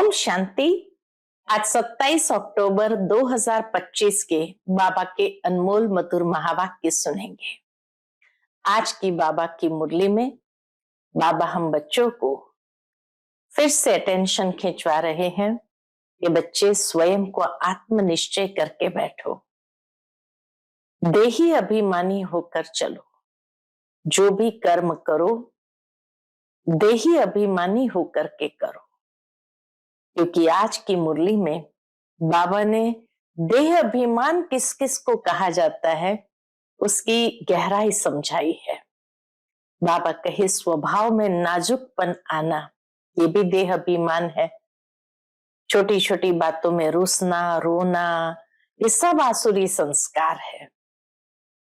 ओम शांति। आज 27 अक्टूबर 2025 के बाबा के अनमोल मधुर महावाक्य सुनेंगे। आज की बाबा की मुरली में बाबा हम बच्चों को फिर से अटेंशन खिंचवा रहे हैं कि बच्चे स्वयं को आत्मनिश्चय करके बैठो, देही अभिमानी होकर चलो, जो भी कर्म करो देही अभिमानी होकर के करो। क्योंकि आज की मुरली में बाबा ने देह अभिमान किस किस को कहा जाता है उसकी गहराई समझाई है। बाबा कहे स्वभाव में नाजुकपन आना, ये भी देह अभिमान है। छोटी छोटी बातों में रुसना रोना, ये सब आसुरी संस्कार है।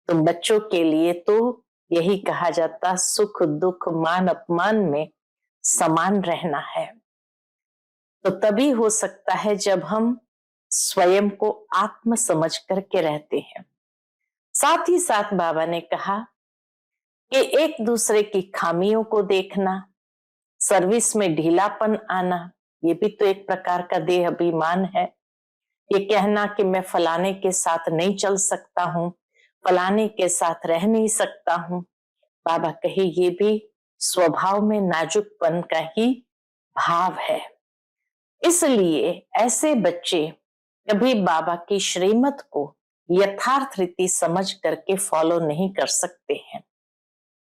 तो बच्चों के लिए तो यही कहा जाता सुख दुख मान अपमान में समान रहना है। तो तभी हो सकता है जब हम स्वयं को आत्म समझ करके रहते हैं। साथ ही साथ बाबा ने कहा कि एक दूसरे की खामियों को देखना, सर्विस में ढीलापन आना, ये भी तो एक प्रकार का देह अभिमान है। ये कहना कि मैं फलाने के साथ नहीं चल सकता हूं, फलाने के साथ रह नहीं सकता हूं, बाबा कहे ये भी स्वभाव में नाजुकपन का ही भाव है। इसलिए ऐसे बच्चे कभी बाबा की श्रीमत को यथार्थ रीति समझ करके फॉलो नहीं कर सकते हैं।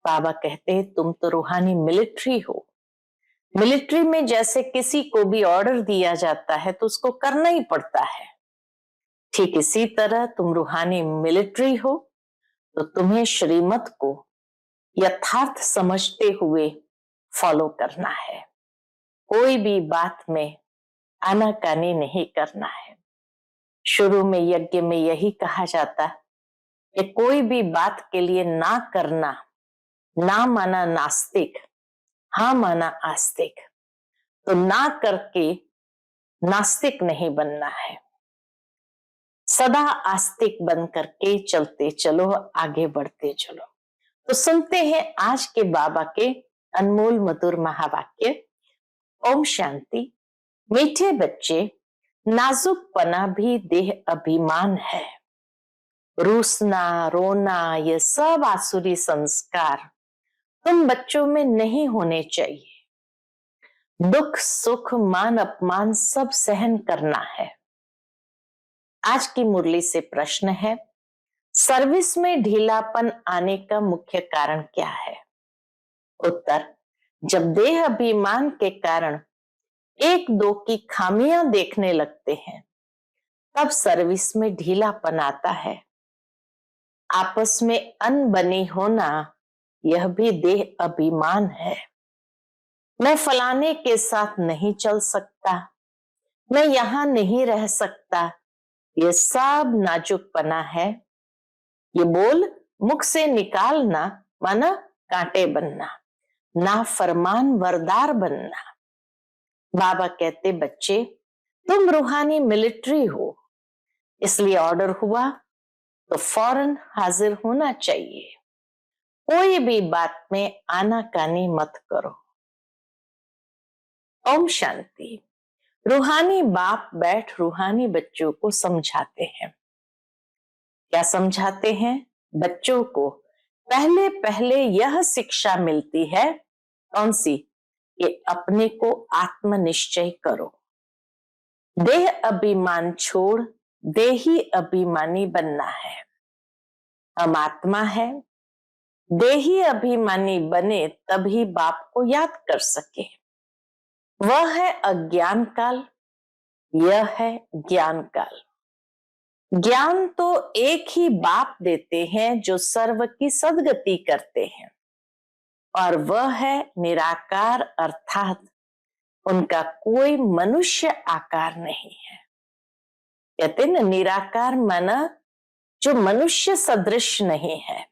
बाबा कहते हैं तुम तो रूहानी मिलिट्री हो। मिलिट्री में जैसे किसी को भी ऑर्डर दिया जाता है तो उसको करना ही पड़ता है, ठीक इसी तरह तुम रूहानी मिलिट्री हो तो तुम्हें श्रीमत को यथार्थ समझते हुए फॉलो करना है। कोई भी बात में आनाकानी नहीं करना है। शुरू में यज्ञ में यही कहा जाता कि कोई भी बात के लिए ना करना, ना माना नास्तिक, हाँ माना आस्तिक। तो ना करके नास्तिक नहीं बनना है, सदा आस्तिक बन करके चलते चलो, आगे बढ़ते चलो। तो सुनते हैं आज के बाबा के अनमोल मधुर महावाक्य। ओम शांति। मीठे बच्चे, नाजुकपना भी देह अभिमान है। रूसना रोना ये सब आसुरी संस्कार तुम बच्चों में नहीं होने चाहिए। दुख सुख मान अपमान सब सहन करना है। आज की मुरली से प्रश्न है, सर्विस में ढीलापन आने का मुख्य कारण क्या है? उत्तर, जब देह अभिमान के कारण एक दो की खामियां देखने लगते हैं तब सर्विस में ढीलापन आता है। आपस में अनबनी होना यह भी देह अभिमान है। मैं फलाने के साथ नहीं चल सकता, मैं यहां नहीं रह सकता, ये सब नाजुकपना है। ये बोल मुख से निकालना माना कांटे बनना, ना फरमान वरदार बनना। बाबा कहते बच्चे तुम रूहानी मिलिट्री हो, इसलिए ऑर्डर हुआ तो फौरन हाजिर होना चाहिए। कोई भी बात में आनाकानी मत करो। ओम शांति। रूहानी बाप बैठ रूहानी बच्चों को समझाते हैं। क्या समझाते हैं? बच्चों को पहले पहले यह शिक्षा मिलती है, कौन सी? कि अपने को आत्मनिश्चय करो, देह अभिमान छोड़ देही अभिमानी बनना है। हम आत्मा है, देही अभिमानी बने तभी बाप को याद कर सके। वह है अज्ञान काल, यह है ज्ञान काल। ज्ञान तो एक ही बाप देते हैं जो सर्व की सद्गति करते हैं, और वह है निराकार, अर्थात उनका कोई मनुष्य आकार नहीं है। कहते ना निराकार माना जो मनुष्य सदृश नहीं है।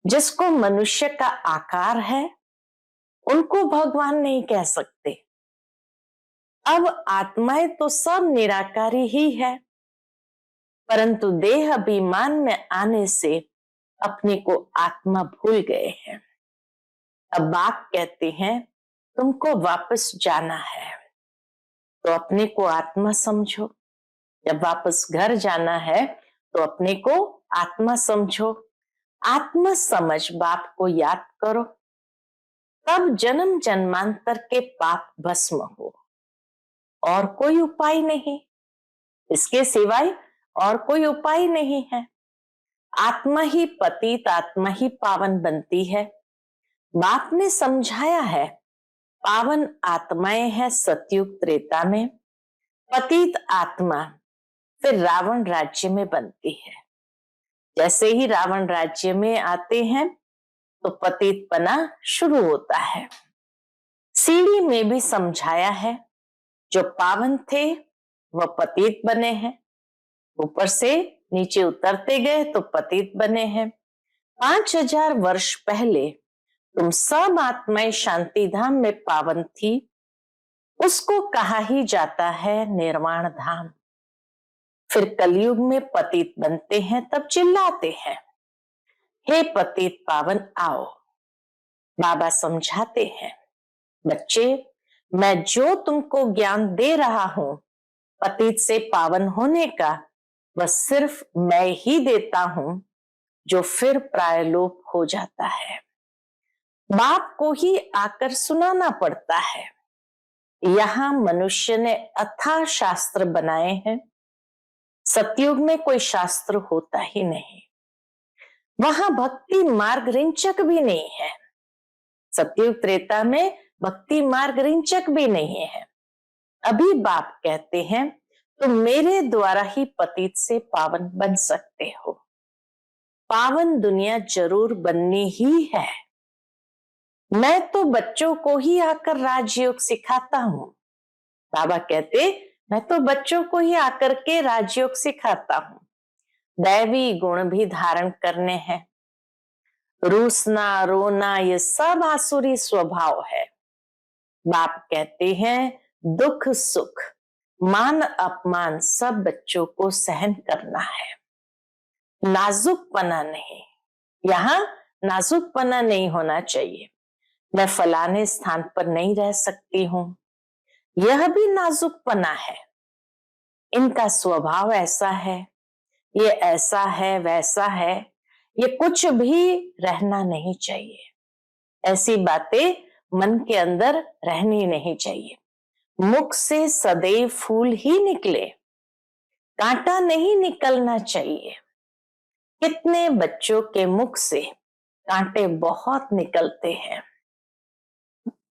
जिसको मनुष्य का आकार है उनको भगवान नहीं कह सकते। अब आत्माएं तो सब निराकारी ही है, परंतु देह अभिमान में आने से अपने को आत्मा भूल गए हैं। अब बाप कहते हैं तुमको वापस जाना है। तो अपने को आत्मा समझो। जब वापस घर जाना है तो अपने को आत्मा समझो। आत्मा समझ बाप को याद करो, तब जन्म जन्मांतर के पाप भस्म हो। और कोई उपाय नहीं, इसके सिवाय और कोई उपाय नहीं है। आत्मा ही पतित, आत्मा ही पावन बनती है। बाप ने समझाया है, पावन आत्माएं हैं सतयुग त्रेता में, पतित आत्मा फिर रावण राज्य में बनती है। जैसे ही रावण राज्य में आते हैं तो पतितपना शुरू होता है। सीढ़ी में भी समझाया है, जो पावन थे वह पतित बने हैं, ऊपर से नीचे उतरते गए तो पतित बने हैं। 5000 वर्ष पहले तुम सब आत्माएं शांति धाम में पावन थी, उसको कहा ही जाता है निर्वाण धाम। फिर कलयुग में पतित बनते हैं, तब चिल्लाते हैं, हे पतित पावन आओ। बाबा समझाते हैं, बच्चे मैं जो तुमको ज्ञान दे रहा हूं पतित से पावन होने का, वह सिर्फ मैं ही देता हूं, जो फिर प्रायलोप हो जाता है। बाप को ही आकर सुनाना पड़ता है। यहां मनुष्य ने अथाह शास्त्र बनाए हैं, सतयुग में कोई शास्त्र होता ही नहीं। वहां भक्ति मार्ग रिंचक भी नहीं है। सतयुग त्रेता में भक्ति मार्ग रिंचक भी नहीं है। अभी बाप कहते हैं तुम मेरे द्वारा ही पतित से पावन बन सकते हो। पावन दुनिया जरूर बननी ही है। मैं तो बच्चों को ही आकर राजयोग सिखाता हूं। बाबा कहते मैं तो बच्चों को ही आकर के राजयोग सिखाता हूं। दैवी गुण भी धारण करने हैं। रूसना रोना ये सब आसुरी स्वभाव है। बाप कहते हैं दुख सुख मान अपमान सब बच्चों को सहन करना है, नाजुकपना नहीं। यहाँ नाजुकपना नहीं होना चाहिए। मैं फलाने स्थान पर नहीं रह सकती हूं, यह भी नाजुकपना है। इनका स्वभाव ऐसा है, ये ऐसा है वैसा है, ये कुछ भी रहना नहीं चाहिए। ऐसी बातें मन के अंदर रहनी नहीं चाहिए। मुख से सदैव फूल ही निकले, कांटा नहीं निकलना चाहिए। कितने बच्चों के मुख से कांटे बहुत निकलते हैं।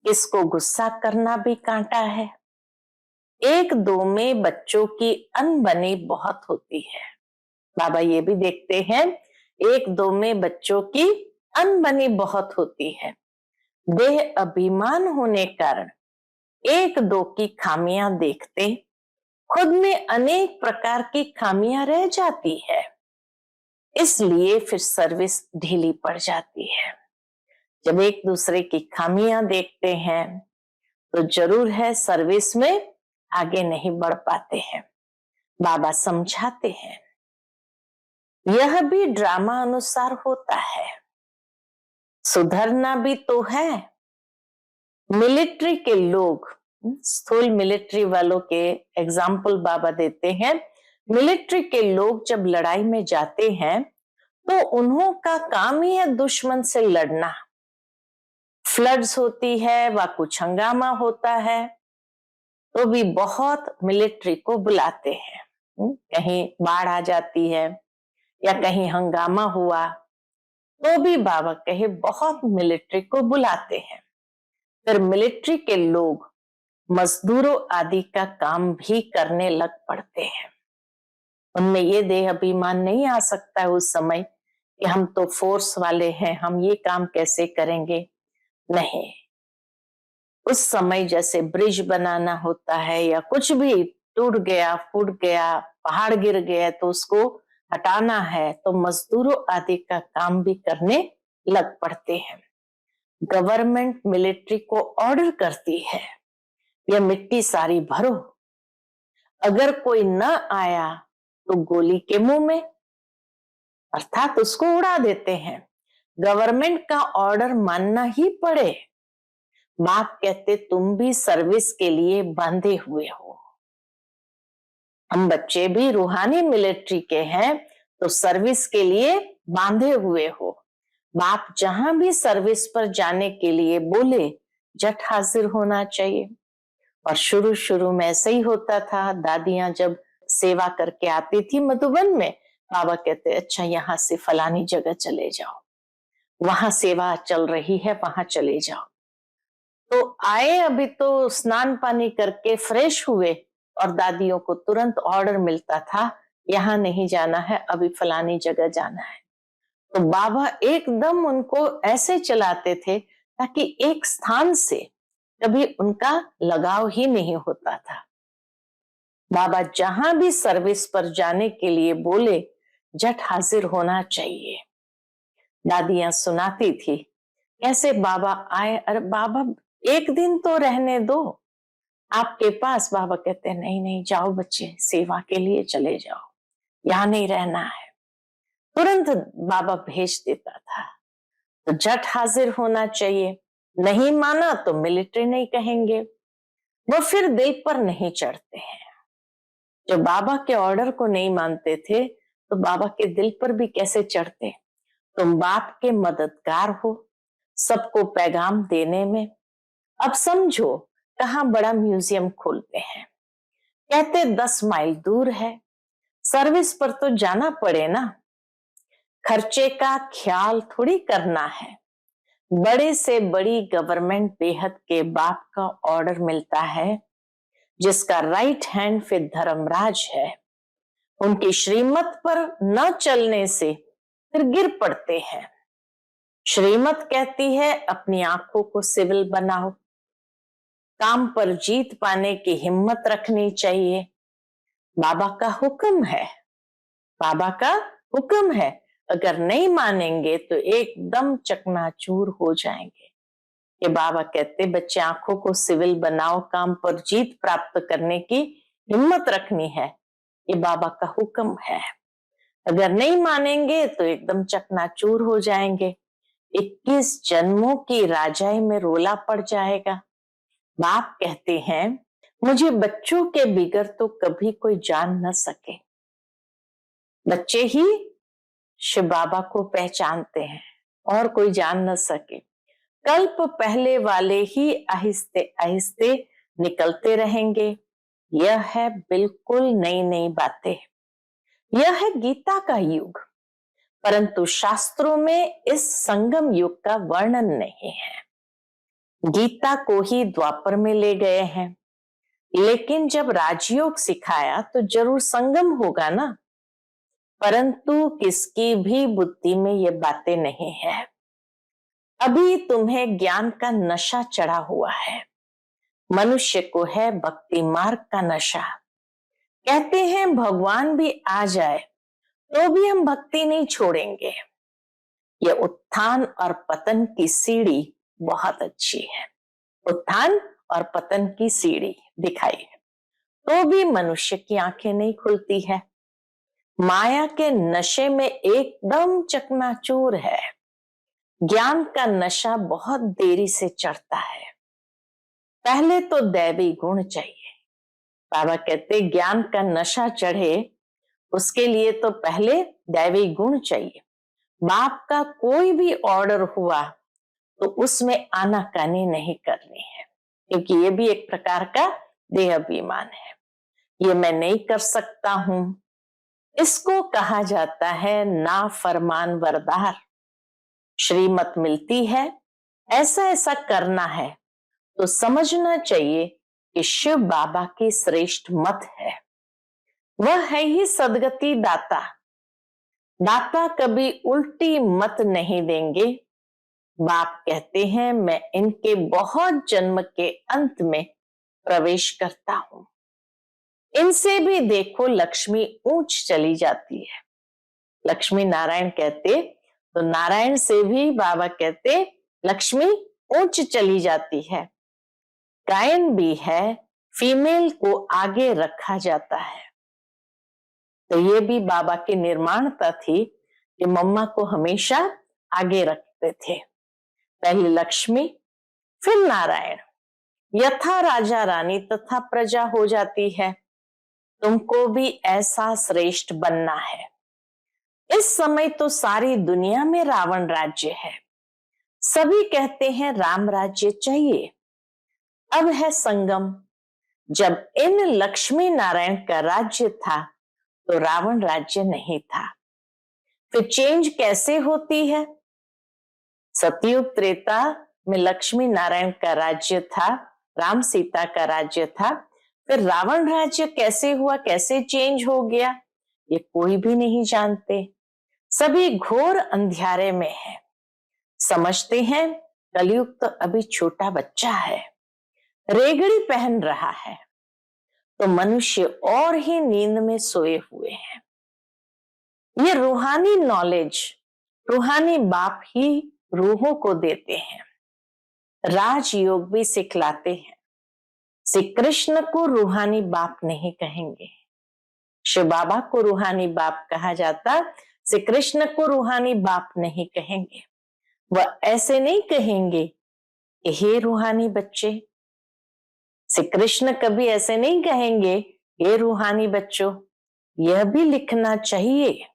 इसको गुस्सा करना भी कांटा है। एक दो में बच्चों की अनबनी बहुत होती है। बाबा ये भी देखते हैं, एक दो में बच्चों की अनबनी बहुत होती है। देह अभिमान होने कारण एक दो की खामियां देखते, खुद में अनेक प्रकार की खामियां रह जाती है, इसलिए फिर सर्विस ढीली पड़ जाती है। जब एक दूसरे की खामियां देखते हैं तो जरूर है सर्विस में आगे नहीं बढ़ पाते हैं। बाबा समझाते हैं, यह भी ड्रामा अनुसार होता है, सुधरना भी तो है। मिलिट्री के लोग, स्थूल मिलिट्री वालों के एग्जाम्पल बाबा देते हैं। मिलिट्री के लोग जब लड़ाई में जाते हैं तो उन्हों का काम ही है दुश्मन से लड़ना। फ्लड्स होती है व कुछ हंगामा होता है तो भी बहुत मिलिट्री को बुलाते हैं। कहीं बाढ़ आ जाती है या कहीं हंगामा हुआ तो भी बाबा कहे बहुत मिलिट्री को बुलाते हैं। फिर मिलिट्री के लोग मजदूरों आदि का काम भी करने लग पड़ते हैं। उनमें ये देह अभिमान नहीं आ सकता है उस समय कि हम तो फोर्स वाले हैं, हम ये काम कैसे करेंगे। नहीं, उस समय जैसे ब्रिज बनाना होता है या कुछ भी टूट गया, फूट गया, पहाड़ गिर गया तो उसको हटाना है तो मजदूरों आदि का काम भी करने लग पड़ते हैं। गवर्नमेंट मिलिट्री को ऑर्डर करती है, यह मिट्टी सारी भरो, अगर कोई न आया तो गोली के मुंह में, अर्थात उसको उड़ा देते हैं। गवर्नमेंट का ऑर्डर मानना ही पड़े। बाप कहते तुम भी सर्विस के लिए बंधे हुए हो, हम बच्चे भी रूहानी मिलिट्री के हैं तो सर्विस के लिए बांधे हुए हो। बाप जहां भी सर्विस पर जाने के लिए बोले झट हाजिर होना चाहिए। और शुरू शुरू में ऐसे ही होता था। दादियां जब सेवा करके आती थी मधुबन में, बाबा कहते अच्छा यहाँ से फलानी जगह चले जाओ, वहां सेवा चल रही है, वहां चले जाओ। तो आए, अभी तो स्नान पानी करके फ्रेश हुए और दादियों को तुरंत ऑर्डर मिलता था यहाँ नहीं जाना है, अभी फलानी जगह जाना है। तो बाबा एकदम उनको ऐसे चलाते थे ताकि एक स्थान से कभी उनका लगाव ही नहीं होता था। बाबा जहां भी सर्विस पर जाने के लिए बोले झट हाजिर होना चाहिए। दादियां सुनाती थी कैसे बाबा आए, अरे बाबा एक दिन तो रहने दो आपके पास। बाबा कहते नहीं नहीं, जाओ बच्चे, सेवा के लिए चले जाओ, यहां नहीं रहना है। तुरंत बाबा भेज देता था। तो झट हाजिर होना चाहिए। नहीं माना तो मिलिट्री नहीं कहेंगे। वो फिर दिल पर नहीं चढ़ते हैं। जो बाबा के ऑर्डर को नहीं मानते थे तो बाबा के दिल पर भी कैसे चढ़ते। तुम बाप के मददगार हो सबको पैगाम देने में। अब समझो कहाँ बड़ा म्यूजियम खोलते हैं, कहते 10 माइल दूर है, सर्विस पर तो जाना पड़े ना। खर्चे का ख्याल थोड़ी करना है। बड़े से बड़ी गवर्नमेंट बेहद के बाप का ऑर्डर मिलता है, जिसका राइट हैंड फिर धर्मराज है। उनकी श्रीमत पर न चलने से फिर गिर पड़ते हैं। श्रीमत कहती है अपनी आंखों को सिविल बनाओ, काम पर जीत पाने की हिम्मत रखनी चाहिए। बाबा का हुक्म है, बाबा का हुक्म है। अगर नहीं मानेंगे तो एकदम चकनाचूर हो जाएंगे। ये बाबा कहते बच्चे आंखों को सिविल बनाओ, काम पर जीत प्राप्त करने की हिम्मत रखनी है, ये बाबा का हुक्म है। अगर नहीं मानेंगे तो एकदम चकनाचूर हो जाएंगे। 21 जन्मों की राजाई में रोला पड़ जाएगा। बाप कहते हैं मुझे बच्चों के बिगर तो कभी कोई जान न सके। बच्चे ही शिव बाबा को पहचानते हैं और कोई जान न सके। कल्प पहले वाले ही आहिस्ते आहिस्ते निकलते रहेंगे। यह है बिल्कुल नई नई बातें। यह है गीता का युग, परंतु शास्त्रों में इस संगम युग का वर्णन नहीं है। गीता को ही द्वापर में ले गए हैं, लेकिन जब राजयोग सिखाया तो जरूर संगम होगा ना। परंतु किसकी भी बुद्धि में ये बातें नहीं है। अभी तुम्हें ज्ञान का नशा चढ़ा हुआ है। मनुष्य को है भक्ति मार्ग का नशा। कहते हैं भगवान भी आ जाए तो भी हम भक्ति नहीं छोड़ेंगे। ये उत्थान और पतन की सीढ़ी बहुत अच्छी है। उत्थान और पतन की सीढ़ी दिखाई है तो भी मनुष्य की आंखें नहीं खुलती है। माया के नशे में एकदम चकनाचूर है। ज्ञान का नशा बहुत देरी से चढ़ता है। पहले तो दैवी गुण चाहिए। बाबा कहते ज्ञान का नशा चढ़े उसके लिए तो पहले दैवी गुण चाहिए। बाप का कोई भी ऑर्डर हुआ तो उसमें आनाकानी नहीं करनी है, क्योंकि ये भी एक प्रकार का देह अभिमान है। ये मैं नहीं कर सकता हूं, इसको कहा जाता है नाफरमान वरदार। श्रीमत मिलती है ऐसा ऐसा करना है तो समझना चाहिए कि शिव बाबा की श्रेष्ठ मत है। वह है ही सदगति दाता। दाता कभी उल्टी मत नहीं देंगे। बाप कहते हैं मैं इनके बहुत जन्म के अंत में प्रवेश करता हूं। इनसे भी देखो लक्ष्मी ऊंच चली जाती है। लक्ष्मी नारायण कहते तो नारायण से भी बाबा कहते लक्ष्मी ऊंच चली जाती है। गायन भी है, फीमेल को आगे रखा जाता है। तो ये भी बाबा की निर्माणता थी कि मम्मा को हमेशा आगे रखते थे। पहले लक्ष्मी फिर नारायण। यथा राजा रानी तथा प्रजा हो जाती है। तुमको भी ऐसा श्रेष्ठ बनना है। इस समय तो सारी दुनिया में रावण राज्य है। सभी कहते हैं राम राज्य चाहिए। अब है संगम। जब इन लक्ष्मी नारायण का राज्य था तो रावण राज्य नहीं था। फिर चेंज कैसे होती है? सतयुग त्रेता में लक्ष्मी नारायण का राज्य था, राम सीता का राज्य था। फिर रावण राज्य कैसे हुआ, कैसे चेंज हो गया, ये कोई भी नहीं जानते। सभी घोर अंधियारे में है। समझते हैं कलयुग तो अभी छोटा बच्चा है, रेगड़ी पहन रहा है, तो मनुष्य और ही नींद में सोए हुए हैं। ये रूहानी नॉलेज रूहानी बाप ही रूहों को देते हैं। राजयोग भी सिखलाते हैं। श्री कृष्ण को रूहानी बाप नहीं कहेंगे, शिव बाबा को रूहानी बाप कहा जाता, श्री कृष्ण को रूहानी बाप नहीं कहेंगे। वह ऐसे नहीं कहेंगे कि हे रूहानी बच्चे। श्री कृष्ण कभी ऐसे नहीं कहेंगे हे रूहानी बच्चों। यह भी लिखना चाहिए,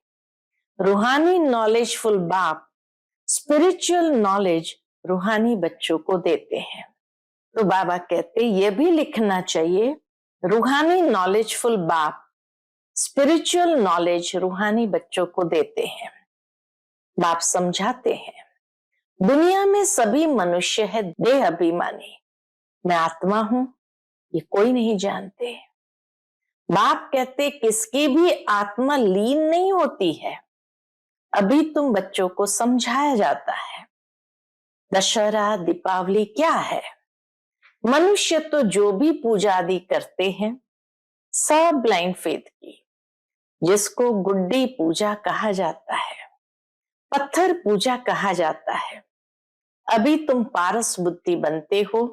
रूहानी नॉलेजफुल बाप स्पिरिचुअल नॉलेज रूहानी बच्चों को देते हैं। तो बाबा कहते यह भी लिखना चाहिए, रूहानी नॉलेजफुल बाप स्पिरिचुअल नॉलेज रूहानी बच्चों को देते हैं। बाप समझाते हैं दुनिया में सभी मनुष्य है देह अभिमानी, मैं आत्मा हूं ये कोई नहीं जानते। बाप कहते किसकी भी आत्मा लीन नहीं होती है। अभी तुम बच्चों को समझाया जाता है दशहरा दीपावली क्या है। मनुष्य तो जो भी पूजा आदि करते हैं सब ब्लाइंड फेथ की, जिसको गुड्डी पूजा कहा जाता है, पत्थर पूजा कहा जाता है। अभी तुम पारस बुद्धि बनते हो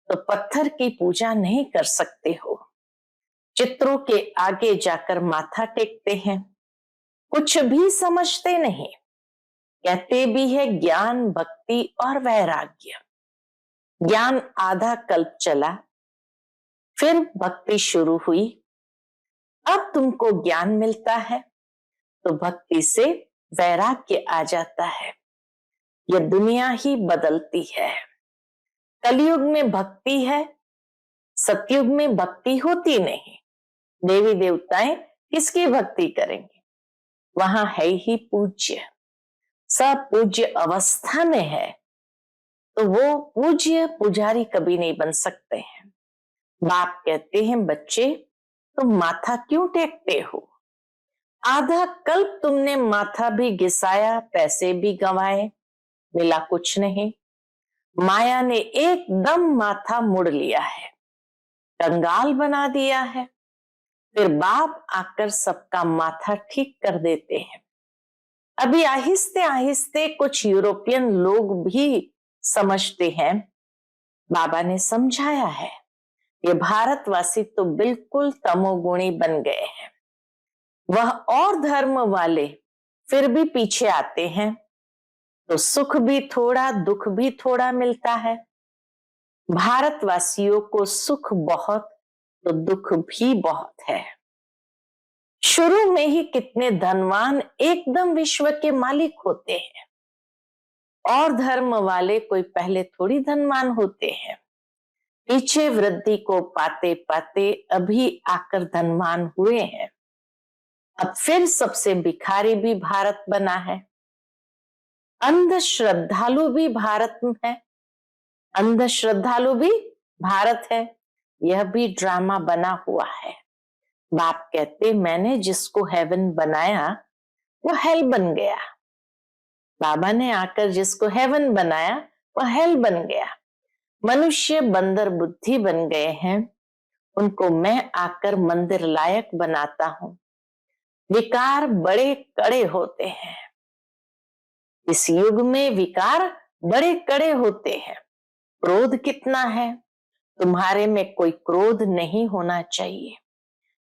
तो पत्थर की पूजा नहीं कर सकते हो। चित्रों के आगे जाकर माथा टेकते हैं, कुछ भी समझते नहीं। कहते भी है ज्ञान भक्ति और वैराग्य। ज्ञान आधा कल्प चला, फिर भक्ति शुरू हुई। अब तुमको ज्ञान मिलता है तो भक्ति से वैराग्य आ जाता है। यह दुनिया ही बदलती है। कलयुग में भक्ति है, सतयुग में भक्ति होती नहीं। देवी देवताएं किसकी भक्ति करेंगे? वहां है ही पूज्य, सब पूज्य अवस्था में है, तो वो पूज्य पुजारी कभी नहीं बन सकते हैं। बाप कहते हैं बच्चे तुम माथा क्यों टेकते हो? आधा कल्प तुमने माथा भी घिसाया, पैसे भी गंवाए, मिला कुछ नहीं। माया ने एकदम माथा मुड़ लिया है, कंगाल बना दिया है। फिर बाप आकर सबका माथा ठीक कर देते हैं। अभी आहिस्ते आहिस्ते कुछ यूरोपियन लोग भी समझते हैं। बाबा ने समझाया है ये भारतवासी तो बिल्कुल तमोगुणी बन गए हैं। वह और धर्म वाले फिर भी पीछे आते हैं तो सुख भी थोड़ा दुख भी थोड़ा मिलता है। भारतवासियों को सुख बहुत तो दुख भी बहुत है। शुरू में ही कितने धनवान एकदम विश्व के मालिक होते हैं, और धर्म वाले कोई पहले थोड़ी धनवान होते हैं। पीछे वृद्धि को पाते पाते अभी आकर धनवान हुए हैं। अब फिर सबसे भिखारी भी भारत बना है। अंध श्रद्धालु भी भारत में है, अंध श्रद्धालु भी भारत है। यह भी ड्रामा बना हुआ है। बाप कहते मैंने जिसको हेवन बनाया वो हेल बन गया। बाबा ने आकर जिसको हेवन बनाया वो हेल बन गया। मनुष्य बंदर बुद्धि बन गए हैं, उनको मैं आकर मंदिर लायक बनाता हूं। विकार बड़े कड़े होते हैं, इस युग में विकार बड़े कड़े होते हैं। क्रोध कितना है? तुम्हारे में कोई क्रोध नहीं होना चाहिए।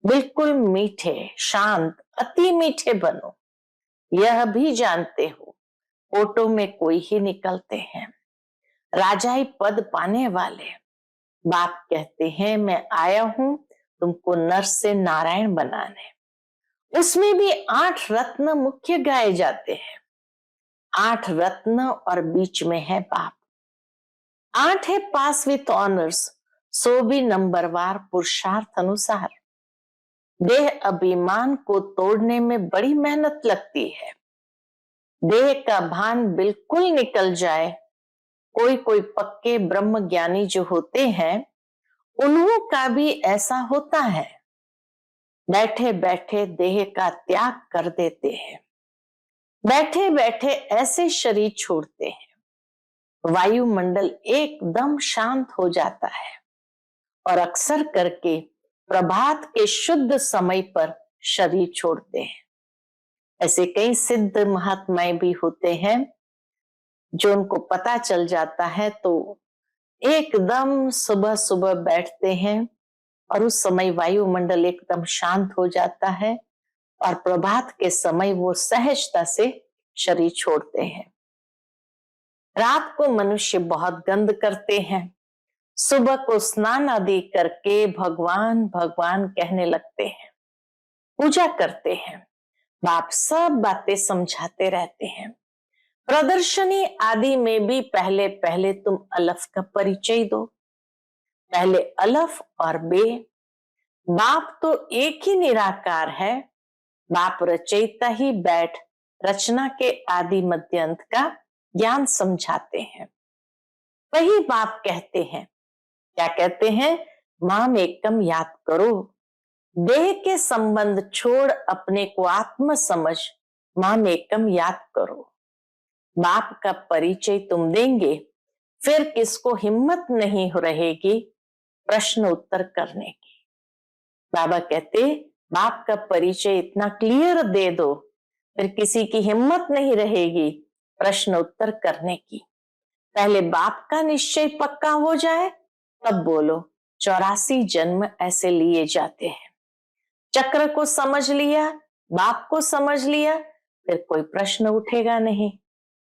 बिल्कुल मीठे शांत अति मीठे बनो। यह भी जानते हो फोटो में कोई ही निकलते हैं। राजाई पद पाने वाले बाप कहते हैं मैं आया हूं तुमको नर से नारायण बनाना है। उसमें भी 8 रत्न मुख्य गाए जाते हैं। 8 रत्न और बीच में है बाप। 8 है पास विथ ऑनर्स, सो भी नंबरवार पुरुषार्थ अनुसार। देह अभिमान को तोड़ने में बड़ी मेहनत लगती है। देह का भान बिल्कुल निकल जाए। कोई कोई पक्के ब्रह्म ज्ञानी जो होते हैं उन्हों का भी ऐसा होता है। बैठे बैठे देह का त्याग कर देते हैं। बैठे बैठे ऐसे शरीर छोड़ते हैं, वायुमंडल एकदम शांत हो जाता है और अक्सर करके प्रभात के शुद्ध समय पर शरीर छोड़ते हैं। ऐसे कई सिद्ध महात्माएं भी होते हैं जो उनको पता चल जाता है तो एकदम सुबह सुबह बैठते हैं और उस समय वायुमंडल एकदम शांत हो जाता है और प्रभात के समय वो सहजता से शरीर छोड़ते हैं। रात को मनुष्य बहुत गंद करते हैं, सुबह को स्नान आदि करके भगवान भगवान कहने लगते हैं, पूजा करते हैं। बाप सब बातें समझाते रहते हैं। प्रदर्शनी आदि में भी पहले पहले तुम अलफ का परिचय दो। पहले अलफ और बे। बाप तो एक ही निराकार है। बाप रचयिता ही बैठ रचना के आदि मध्य अंत का ज्ञान समझाते हैं। वही बाप कहते हैं, क्या कहते हैं? माम एकम याद करो, देह के संबंध छोड़ अपने को आत्म समझ माम एकम याद करो। बाप का परिचय तुम देंगे, फिर किसको हिम्मत नहीं रहेगी प्रश्न उत्तर करने की। बाबा कहते बाप का परिचय इतना क्लियर दे दो, फिर किसी की हिम्मत नहीं रहेगी प्रश्न उत्तर करने की। पहले बाप का निश्चय पक्का हो जाए तब बोलो। 84 जन्म ऐसे लिए जाते हैं। चक्र को समझ लिया, बाप को समझ लिया, फिर कोई प्रश्न उठेगा नहीं।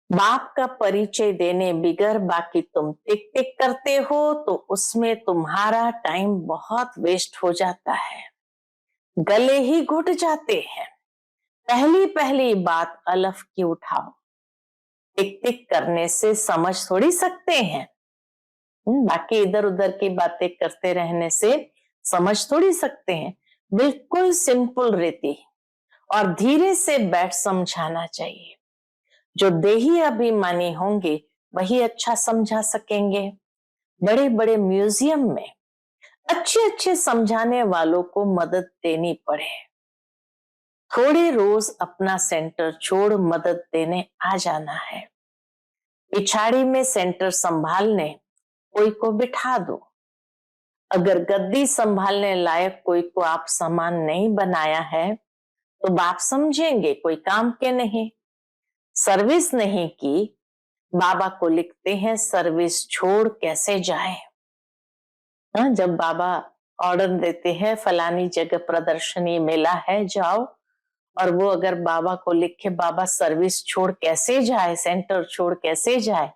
बाप का परिचय देने बिगर बाकी तुम टिक टिक करते हो तो उसमें तुम्हारा टाइम बहुत वेस्ट हो जाता है, गले ही घुट जाते हैं। पहली पहली बात अलफ की उठाओ। टिक टिक करने से समझ थोड़ी सकते हैं, बाकी इधर उधर की बातें करते रहने से समझ थोड़ी सकते हैं। बिल्कुल सिंपल रहती और धीरे से बैठ समझाना चाहिए। जो देही अभिमानी होंगे वही अच्छा समझा सकेंगे। बड़े बड़े म्यूजियम में अच्छे अच्छे समझाने वालों को मदद देनी पड़े, थोड़े रोज अपना सेंटर छोड़ मदद देने आ जाना है। पिछाड़ी में सेंटर संभालने कोई को बिठा दो। अगर गद्दी संभालने लायक कोई को आप समान नहीं बनाया है तो बाप समझेंगे कोई काम के नहीं। सर्विस नहीं की, बाबा को लिखते हैं सर्विस छोड़ कैसे जाए। जब बाबा ऑर्डर देते हैं फलानी जगह प्रदर्शनी मेला है जाओ, और वो अगर बाबा को लिखे बाबा सर्विस छोड़ कैसे जाए, सेंटर छोड़ कैसे जाए,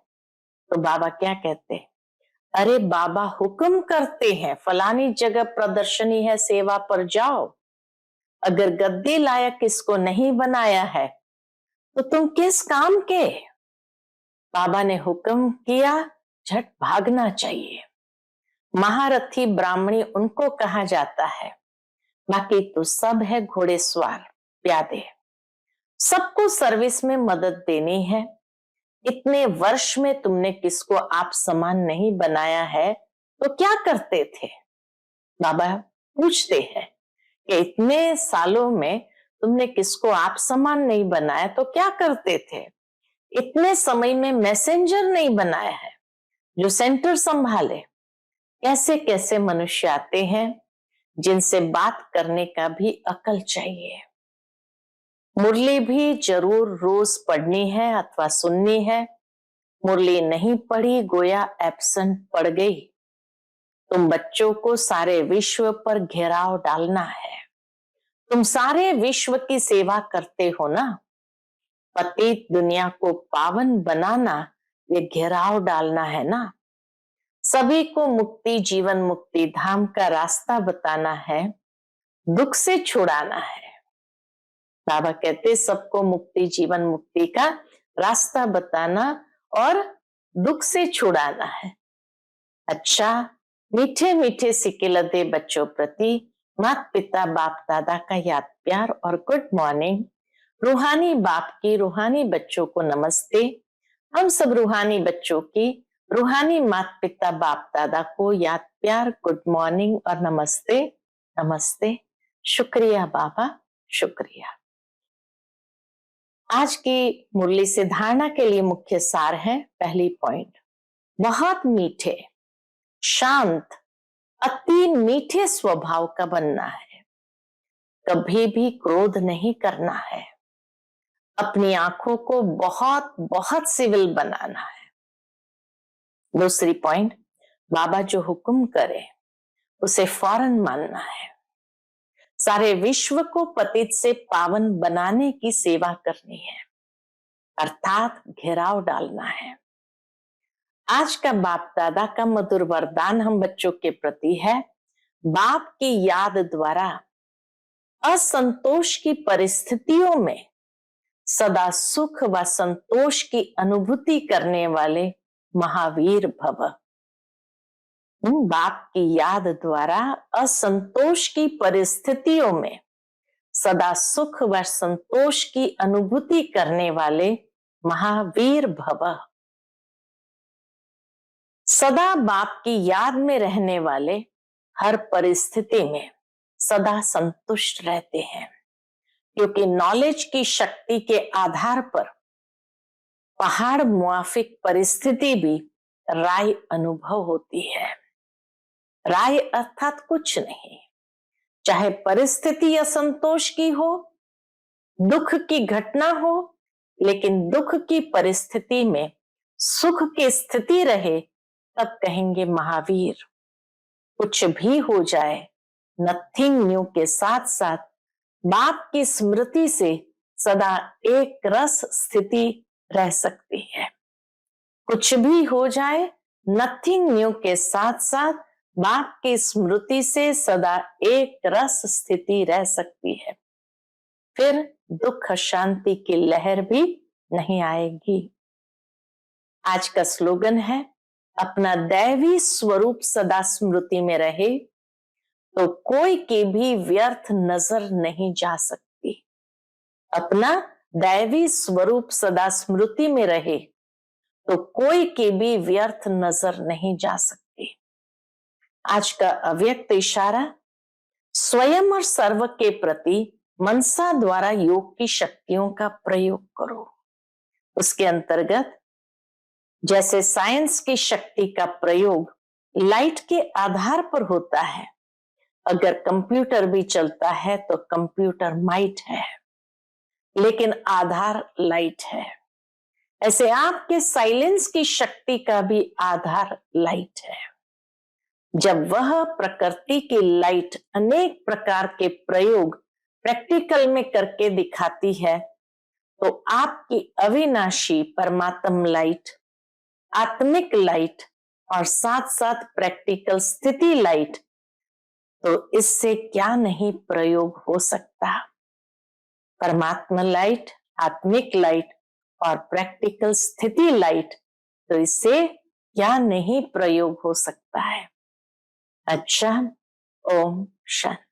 तो बाबा क्या कहते हैं? अरे बाबा हुक्म करते हैं फलानी जगह प्रदर्शनी है सेवा पर जाओ। अगर गद्दी लायक इसको नहीं बनाया है तो तुम किस काम के? बाबा ने हुक्म किया, झट भागना चाहिए। महारथी ब्राह्मणी उनको कहा जाता है, बाकी तो सब है घोड़ेसवार प्यादे। सबको सर्विस में मदद देनी है। इतने वर्ष में तुमने किसको आप समान नहीं बनाया है तो क्या करते थे? बाबा पूछते हैं कि इतने सालों में तुमने किसको आप समान नहीं बनाया तो क्या करते थे? इतने समय में मैसेंजर नहीं बनाया है जो सेंटर संभाले। कैसे कैसे मनुष्य आते हैं जिनसे बात करने का भी अकल चाहिए। मुरली भी जरूर रोज पढ़नी है अथवा सुननी है। मुरली नहीं पढ़ी गोया एब्सेंट पड़ गई। तुम बच्चों को सारे विश्व पर घेराव डालना है। तुम सारे विश्व की सेवा करते हो ना। पतित दुनिया को पावन बनाना ये घेराव डालना है ना। सभी को मुक्ति, जीवन मुक्ति धाम का रास्ता बताना है, दुख से छुड़ाना है। बाबा कहते सबको मुक्ति, जीवन मुक्ति का रास्ता बताना और दुख से छुड़ाना है। अच्छा, मीठे मीठे सिक्के लदे बच्चों प्रति माता पिता बाप दादा का याद प्यार और गुड मॉर्निंग। रूहानी बाप की रूहानी बच्चों को नमस्ते। हम सब रूहानी बच्चों की रूहानी माता पिता बाप दादा को याद प्यार, गुड मॉर्निंग और नमस्ते। नमस्ते, शुक्रिया बाबा, शुक्रिया। आज की मुरली से धारणा के लिए मुख्य सार है। पहली पॉइंट, बहुत मीठे, शांत, अति मीठे स्वभाव का बनना है। कभी भी क्रोध नहीं करना है। अपनी आंखों को बहुत बहुत सिविल बनाना है। दूसरी पॉइंट, बाबा जो हुक्म करे उसे फौरन मानना है। सारे विश्व को पतित से पावन बनाने की सेवा करनी है, अर्थात घेराव डालना है। आज का बाप दादा का मधुर वरदान हम बच्चों के प्रति है, बाप की याद द्वारा असंतोष की परिस्थितियों में सदा सुख व संतोष की अनुभूति करने वाले महावीर भव। बाप की याद द्वारा असंतोष की परिस्थितियों में सदा सुख व संतोष की अनुभूति करने वाले महावीर भव। सदा बाप की याद में रहने वाले हर परिस्थिति में सदा संतुष्ट रहते हैं, क्योंकि नॉलेज की शक्ति के आधार पर पहाड़ मुआफिक परिस्थिति भी राय अनुभव होती है। राय अर्थात कुछ नहीं, चाहे परिस्थिति असंतोष की हो, दुख की घटना हो, लेकिन दुख की परिस्थिति में सुख की स्थिति रहे तब कहेंगे महावीर। कुछ भी हो जाए, नथिंग न्यू के साथ साथ बाप की स्मृति से सदा एक रस स्थिति रह सकती है। कुछ भी हो जाए, नथिंग न्यू के साथ साथ बाप की स्मृति से सदा एक रस स्थिति रह सकती है। फिर दुख शांति की लहर भी नहीं आएगी। आज का स्लोगन है, अपना दैवी स्वरूप सदा स्मृति में रहे तो कोई की भी व्यर्थ नजर नहीं जा सकती। अपना दैवी स्वरूप सदा स्मृति में रहे तो कोई की भी व्यर्थ नजर नहीं जा सकती। आज का अव्यक्त इशारा, स्वयं और सर्व के प्रति मनसा द्वारा योग की शक्तियों का प्रयोग करो। उसके अंतर्गत जैसे साइंस की शक्ति का प्रयोग लाइट के आधार पर होता है, अगर कंप्यूटर भी चलता है तो कंप्यूटर माइट है, लेकिन आधार लाइट है। ऐसे आपके साइलेंस की शक्ति का भी आधार लाइट है। जब वह प्रकृति की लाइट अनेक प्रकार के प्रयोग प्रैक्टिकल में करके दिखाती है, तो आपकी अविनाशी परमात्म लाइट, आत्मिक लाइट और साथ साथ प्रैक्टिकल स्थिति लाइट, तो इससे क्या नहीं प्रयोग हो सकता। परमात्मा लाइट, आत्मिक लाइट और प्रैक्टिकल स्थिति लाइट, तो इससे क्या नहीं प्रयोग हो सकता है। अच्छा, ओम शांति।